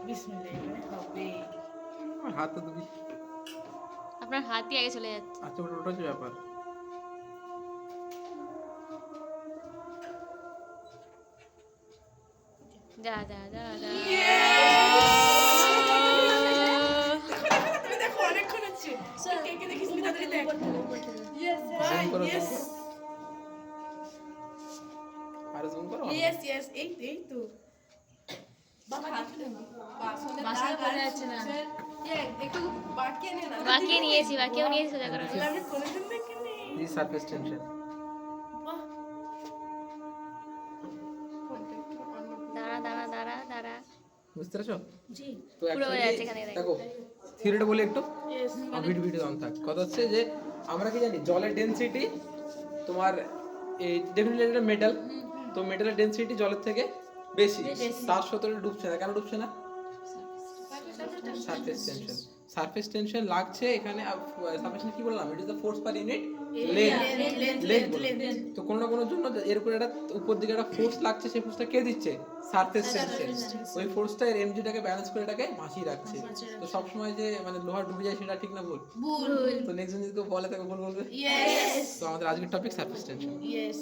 বিসমিল্লাহ হবে। আমার হাত তো দুবি। আপনার হাতই আগে চলে যাচ্ছে। আচ্ছা ওটা হচ্ছে ব্যাপার। যা যা যা যা। তুমি দেখো অনেকক্ষণ হচ্ছে। কে কে দেখিস নি তাড়াতাড়ি দেখ। ইয়েস ভাই, Zoom করো, ইয়েস। zoom আরে জুম করো। ইয়েস ইয়েস, এই তো। বাবা হাতে না। বাসনে পড়ে যাচ্ছে না। একটু বাকি নে না। বাকিয়ে নিয়েছি, বাকিয়েও নিয়েছি সোজা করে। আমি কোনোদিন দেখিনি। This surface tension. বাহ। দাঁড়া দাঁড়া দাঁড়া দাঁড়া। বুঝতে পারছো? জি। তো পুরো হয়ে actually যাচ্ছে এখানে দেখ। দেখো থিওরিটা বলি একটু। ইয়েস। ভিডিও অন থাক। কথা হচ্ছে যে আমরা কি জানি জলের ডেনসিটি তোমার এই ডেফিনেটলি এটা মেটাল, তো মেটালের ডেনসিটি জলের থেকে বেশি, তার সত্ত্বেও এটা ডুবছে না। কেন ডুবছে না? Surface tension. সারফেস টেনশন লাগছে এখানে। সারফেস কি বললাম? It is the force per unit length. তো কোনো না কোনো জন্য এর উপরে একটা উপর দিকে একটা ফোর্স লাগছে, সেই ফোর্সটা কে দিচ্ছে? Surface tension. ওই ফোর্সটা এর এমজিটাকে ব্যালেন্স করে এটাকে ভাসিয়ে রাখছে। তো সব সময় যে মানে লোহা ডুবে যায় সেটা ঠিক না ভুল? ভুল। তো নেক্সট জন যদি কেউ বলে তাকে ভুল বলবে। ইয়েস। তো আমাদের আজকের টপিক সারফেস টেনশন। ইয়েস।